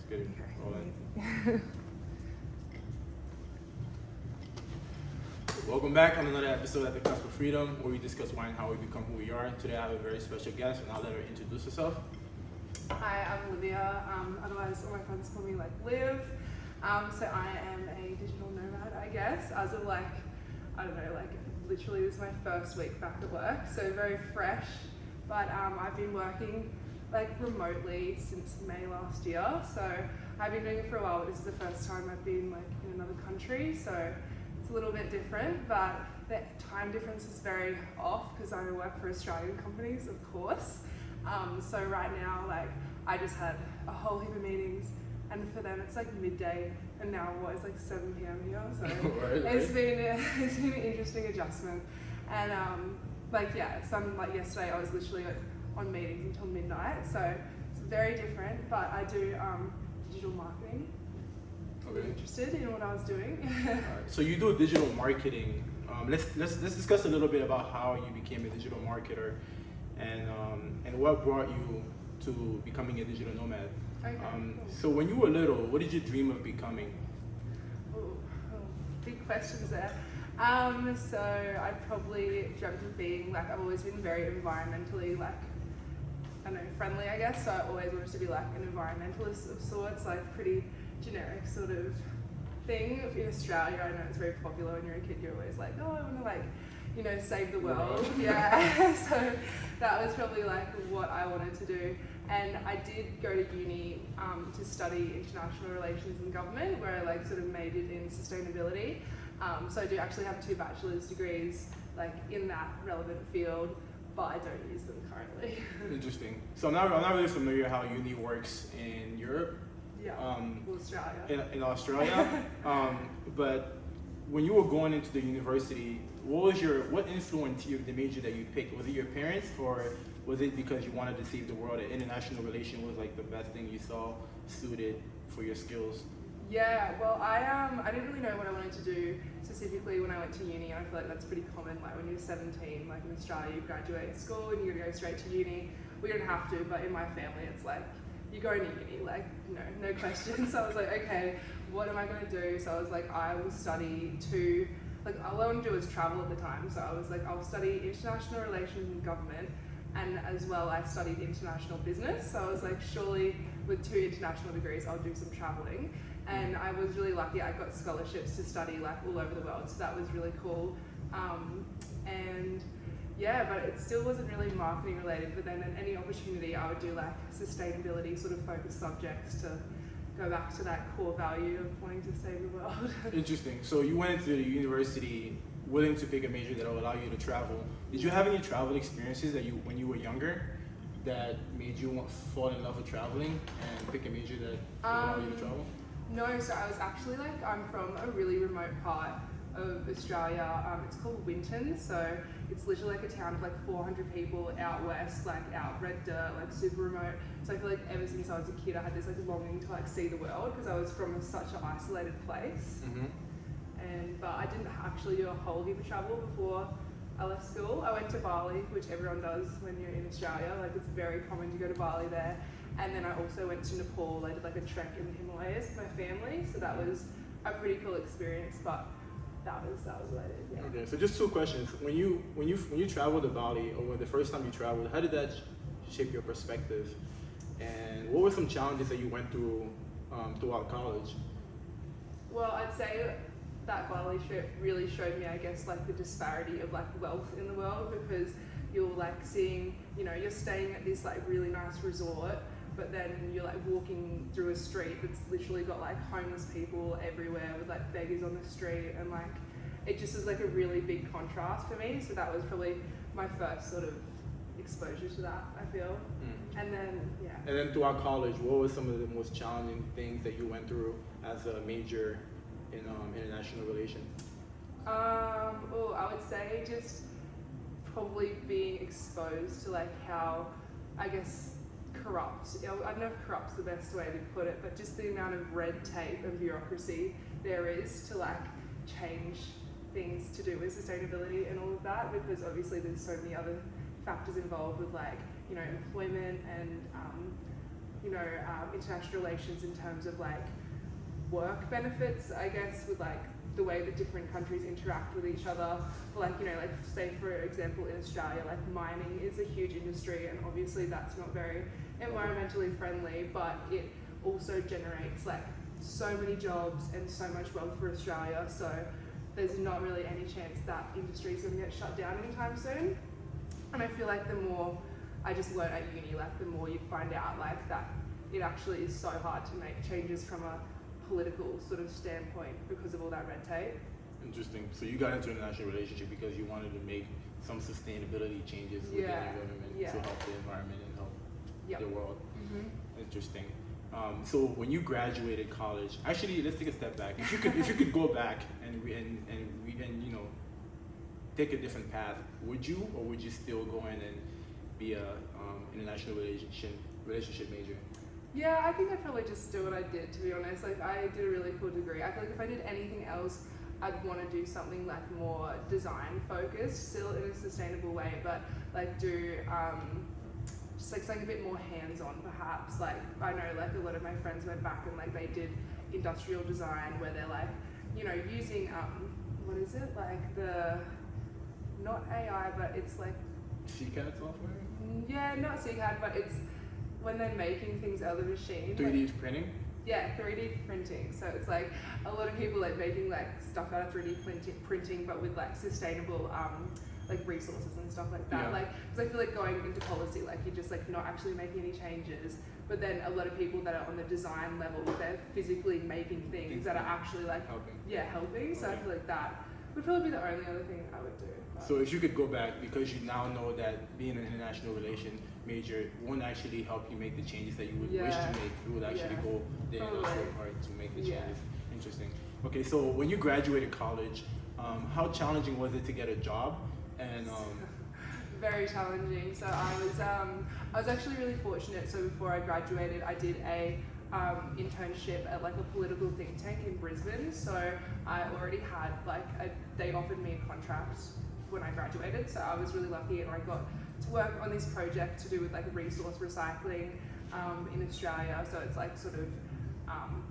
get it rolling. Welcome back on another episode at the Cusp of Freedom, where we discuss why and how we become who we are. Today I have a very special guest, and I'll let her introduce herself. Hi, I'm Olivia. Otherwise, all my friends call me like Liv. So I am a digital nomad, I guess, as of literally this is my first week back at work, so very fresh. But I've been working remotely since May last year, so I've been doing it for a while, but this is the first time I've been in another country, so it's a little bit different, but the time difference is very off because I work for Australian companies, of course. So right now, I just had a whole heap of meetings, and for them it's midday, and now it's 7 p.m. here, so Right. It's been an interesting adjustment. And yesterday I was literally on meetings until midnight, so it's very different. But I do digital marketing. Okay. I'm interested in what I was doing. Alright. So you do digital marketing. Let's discuss a little bit about how you became a digital marketer, and what brought you to becoming a digital nomad. Okay, cool. So when you were little, what did you dream of becoming? Big questions there. So I probably dreamt of being I've always been very environmentally friendly, I guess. So I always wanted to be an environmentalist of sorts, pretty generic sort of thing. In Australia, I know it's very popular when you're a kid. You're always I want to save the world. Yeah. So that was probably what I wanted to do. And I did go to uni to study international relations and government, where I sort of majored in sustainability. So I do actually have 2 bachelor's degrees in that relevant field, but I don't use them currently. Interesting. So I'm not really familiar how uni works in Europe. Yeah. Australia. In Australia. But when you were going into the university, what influenced the major that you picked? Was it your parents, or was it because you wanted to save the world and international relation was the best thing you saw suited for your skills? Yeah, well, I didn't really know what I wanted to do specifically when I went to uni, and I feel that's pretty common. When you're 17, in Australia, you graduate school and you're gonna go straight to uni. We don't have to, but in my family, it's you're going to uni, no question. So I was okay, what am I gonna do? So I was I will study all I want to do is travel at the time. So I was I'll study international relations and government, and as well I studied international business. So I was surely with 2 international degrees, I'll do some traveling. And I was really lucky, I got scholarships to study all over the world, so that was really cool. And yeah, but it still wasn't really marketing related, but then at any opportunity I would do sustainability sort of focused subjects to go back to that core value of wanting to save the world. Interesting. So you went into the university willing to pick a major that will allow you to travel. Did you have any travel experiences when you were younger that made you fall in love with traveling and pick a major that will allow you to travel? No, so I was actually I'm from a really remote part of Australia. It's called Winton, so it's literally a town of 400 people out west, out red dirt, super remote. So I feel ever since I was a kid, I had this longing to see the world because I was from such an isolated place. Mm-hmm. But I didn't actually do a whole heap of travel before I left school. I went to Bali, which everyone does when you're in Australia. It's very common to go to Bali there. And then I also went to Nepal. I did a trek in the Himalayas with my family, so that was a pretty cool experience. But that was what I did. Yeah. Okay, so just 2 questions. When you traveled to Bali, or the first time you traveled, how did that shape your perspective? And what were some challenges that you went through throughout college? Well, I'd say that Bali trip really showed me, I guess, the disparity of wealth in the world, because you're seeing, you're staying at this really nice resort, but then you're walking through a street that's literally got homeless people everywhere with beggars on the street, and it just is a really big contrast for me. So that was probably my first sort of exposure to that, I feel. And then And then throughout college, what were some of the most challenging things that you went through as a major in international relations? I would say just probably being exposed to how, I guess, corrupt. I don't know if corrupt's the best way to put it, but just the amount of red tape and bureaucracy there is to change things to do with sustainability and all of that, because obviously there's so many other factors involved with employment and international relations in terms of like work benefits, I guess, with like the way that different countries interact with each other. Like, like say for example in Australia, like mining is a huge industry, and obviously that's not very environmentally friendly, but it also generates like so many jobs and so much wealth for Australia. So there's not really any chance that industry is going to get shut down anytime soon. And I feel like the more I just learned at uni, like the more you find out like that it actually is so hard to make changes from a political sort of standpoint because of all that red tape. Interesting. So you got into international relationship because you wanted to make some sustainability changes within your government to help the environment and help the world. Interesting. So when you graduated college, actually, let's take a step back. If you could go back and take a different path, would you, or would you still go in and be a international relationship major? Yeah, I think I'd probably just do what I did, to be honest. Like, I did a really cool degree. I feel like if I did anything else, I'd want to do something like more design focused, still in a sustainable way, but like do just like something a bit more hands-on perhaps. Like, I know like a lot of my friends went back and like they did industrial design where they're like, using what is it, like the, not AI, but it's like CCAD software? Yeah, not CCAD, but it's when they're making things out of the machine. 3D like, printing? Yeah, 3D printing. So it's like a lot of people like making like stuff out of 3D printing, but with like sustainable like resources and stuff like that. Yeah. Like, because I feel like going into policy, like you're just like not actually making any changes. But then a lot of people that are on the design level, they're physically making things that are actually like helping. So I feel like that would probably be the only other thing I would do. So if you could go back, because you now know that being an international relation major won't actually help you make the changes that you would wish to make, you would actually go the industrial part to make the changes. Interesting. Okay, so when you graduated college, how challenging was it to get a job? And very challenging. So I was actually really fortunate. So before I graduated, I did a internship at like a political think tank in Brisbane. So I already had they offered me a contract when I graduated. So I was really lucky, and I got to work on this project to do with like resource recycling in Australia. So it's like sort of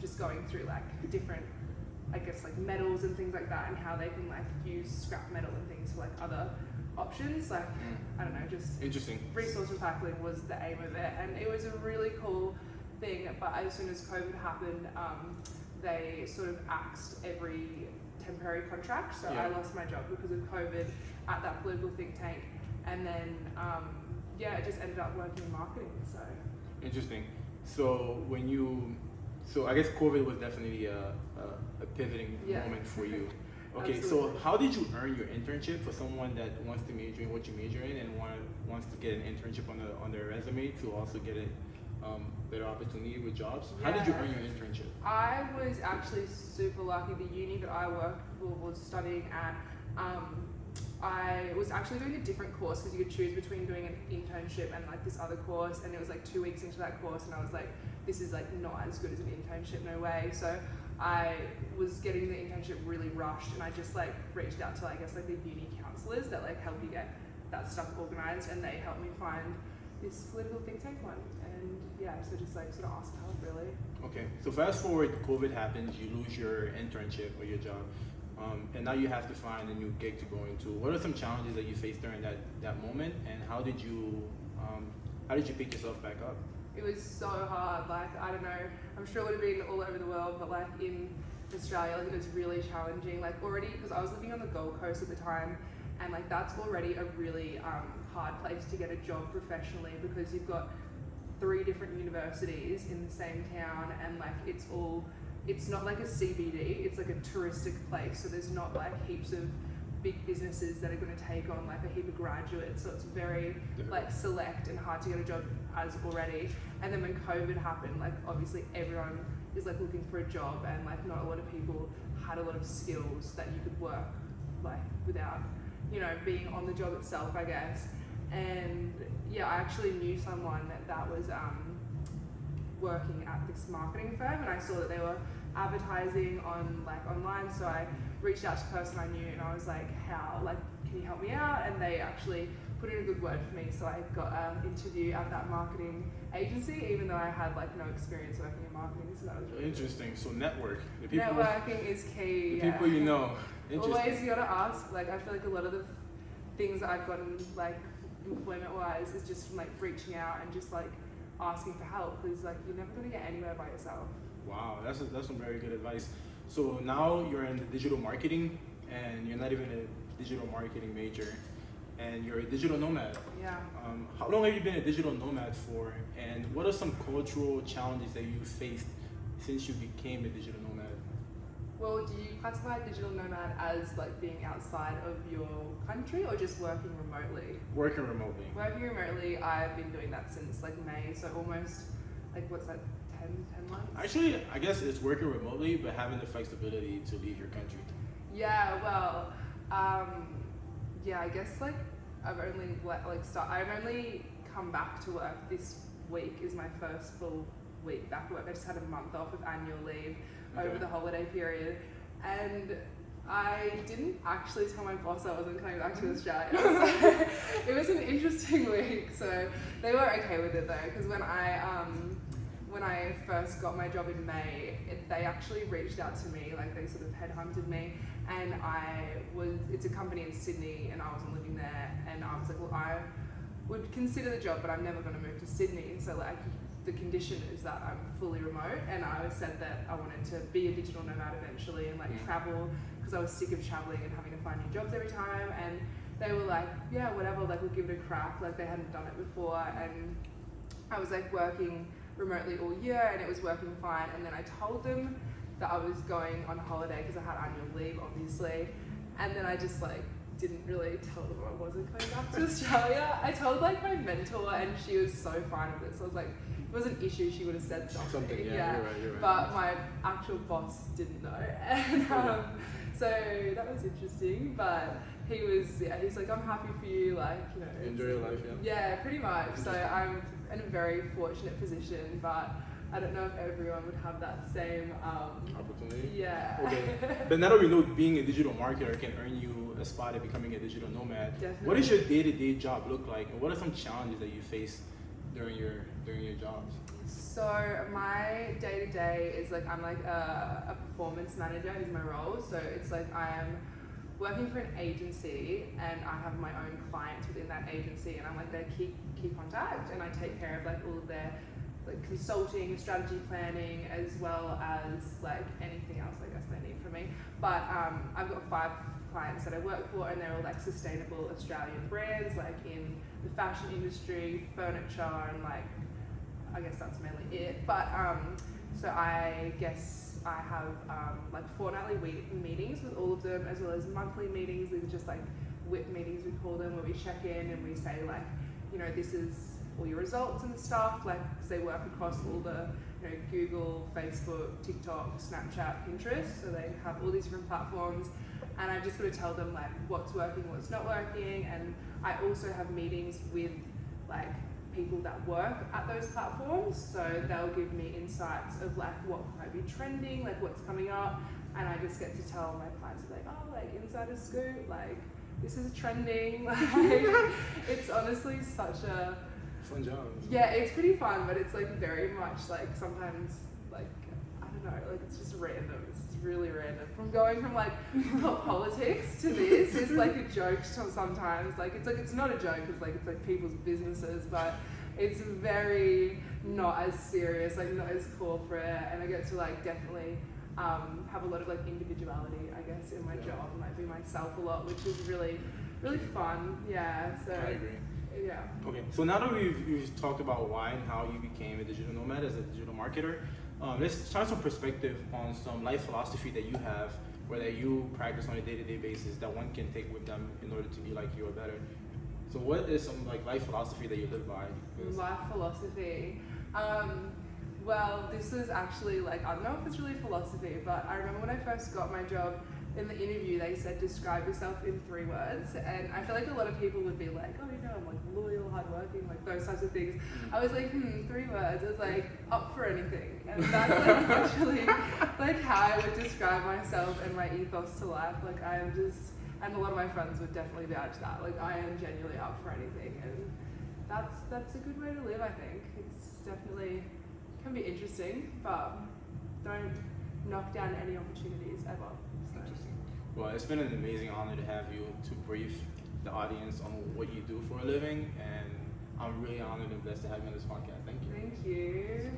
just going through like different, I guess, like metals and things like that, and how they can like use scrap metal and things for like other options. Like, I don't know, just interesting. Resource recycling was the aim of it, and it was a really cool thing. But as soon as COVID happened, they sort of axed every temporary contract. So I lost my job because of COVID at that political think tank, and then I just ended up working in marketing. So interesting. So so I guess COVID was definitely a pivoting moment for you. Okay, so how did you earn your internship for someone that wants to major in what you major in and wants to get an internship on their resume to also get a better opportunity with jobs? How did you earn your internship? I was actually super lucky. The uni that I was studying at, I was actually doing a different course because you could choose between doing an internship and like this other course, and it was like 2 weeks into that course, and I was like, this is like not as good as an internship, no way. So I was getting the internship really rushed, and I just like reached out to, I guess, like the uni counselors that like help you get that stuff organized, and they helped me find this political think tank one. And so just like sort of ask help, really. Okay, so fast forward, COVID happens, you lose your internship or your job, and now you have to find a new gig to go into. What are some challenges that you faced during that moment, and how did you pick yourself back up? It was so hard. Like, I don't know, I'm sure it would have been all over the world, but like in Australia, like it was really challenging. Like already, because I was living on the Gold Coast at the time, and like that's already a really hard place to get a job professionally, because you've got 3 different universities in the same town, and like it's not like a CBD, it's like a touristic place, so there's not like heaps of big businesses that are going to take on like a heap of graduates, so it's very like select and hard to get a job as already. And then when COVID happened, like obviously everyone is like looking for a job, and like not a lot of people had a lot of skills that you could work like without being on the job itself, I guess. And I actually knew someone that was working at this marketing firm, and I saw that they were advertising on like online, so I reached out to the person I knew, and I was like, how, like, can you help me out? And they actually put in a good word for me. So I got an interview at that marketing agency, even though I had like no experience working in marketing. So that was really interesting. So network. The people, networking is key. The people you know. Always you gotta ask. Like I feel like a lot of the things that I've gotten like employment wise is just from like reaching out and just like asking for help, because like you're never gonna get anywhere by yourself. Wow, that's some very good advice. So now you're in the digital marketing, and you're not even a digital marketing major, and you're a digital nomad. Yeah. How long have you been a digital nomad for, and what are some cultural challenges that you faced since you became a digital nomad? Well, do you classify digital nomad as like being outside of your country or just working remotely? Working remotely. Working remotely, I've been doing that since like May, so almost like what's that, 10 months? Actually, I guess it's working remotely, but having the flexibility to leave your country. Yeah, well, yeah, I guess like I've only come back to work this week. Is my first full week back at work. I just had a month off of annual leave over the holiday period, and I didn't actually tell my boss I wasn't coming back to Australia. So it was an interesting week. So they were okay with it though, because when I first got my job in May, they actually reached out to me, like they sort of headhunted me, and it's a company in Sydney and I wasn't living there, and I was like, well, I would consider the job, but I'm never going to move to Sydney, so like the condition is that I'm fully remote, and I said that I wanted to be a digital nomad eventually and like travel, because I was sick of traveling and having to find new jobs every time, and they were like, yeah, whatever, like we'll give it a crack, like they hadn't done it before, and I was like working remotely all year and it was working fine, and then I told them that I was going on holiday because I had annual leave obviously, and then I just like didn't really tell them I wasn't coming back to Australia. I told like my mentor and she was so fine with it, so I was like, if it was an issue she would have said something. Yeah. You're right. But my actual boss didn't know, and so that was interesting, but he's like, I'm happy for you, like, you know, enjoy your life. Yeah, pretty much. So I'm in a very fortunate position, but I don't know if everyone would have that same opportunity. Yeah. Okay. But now that we know being a digital marketer can earn you a spot at becoming a digital nomad, Definitely. What does your day-to-day job look like, and what are some challenges that you face during your jobs? So my day-to-day is like I'm like a performance manager is my role. So it's like I'm working for an agency and I have my own clients within that agency, and I'm like their key contact, and I take care of like all of their like consulting, strategy planning, as well as like anything else I guess they need from me. But I've got 5 clients that I work for, and they're all like sustainable Australian brands, like in the fashion industry, furniture, and like I guess that's mainly it. But so I guess I have like fortnightly meetings with all of them, as well as monthly meetings. These are just like WIP meetings, we call them, where we check in and we say like, you know, this is all your results and stuff, like, because they work across all the, you know, Google, Facebook, TikTok, Snapchat, Pinterest, so they have all these different platforms, and I just got to tell them like what's working, what's not working. And I also have meetings with like people that work at those platforms, so they'll give me insights of like what might be trending, like what's coming up, and I just get to tell my clients like, oh, like insider scoop, like this is trending. Like it's honestly such a fun job. Yeah, it's pretty fun, but it's like very much like sometimes like I don't know, like it's just random. It's really random. From going from like politics to this is like a joke sometimes. Like it's not a joke because like it's like people's businesses, but it's very not as serious, like not as corporate, and I get to like definitely have a lot of like individuality, I guess, in my job, and like be myself a lot, which is really fun. Yeah. So I agree. Yeah. Okay, so now that we've talked about why and how you became a digital nomad as a digital marketer, let's try some perspective on some life philosophy that you have, or that you practice on a day-to-day basis that one can take with them in order to be like you or better. So what is some like life philosophy that you live by? Life philosophy. Well, this is actually like, I don't know if it's really philosophy, but I remember when I first got my job, in the interview they said describe yourself in 3 words, and I feel like a lot of people would be like, oh, you know, I'm like loyal, hardworking, like those types of things. I was like, 3 words. I was like, up for anything, and that's like actually like how I would describe myself and my ethos to life. Like I And a lot of my friends would definitely vouch that. Like, I am genuinely up for anything, and that's a good way to live, I think. It's definitely can be interesting, but don't knock down any opportunities ever. So. Interesting. Well, it's been an amazing honor to have you to brief the audience on what you do for a living, and I'm really honored and blessed to have you on this podcast. Thank you. Thank you.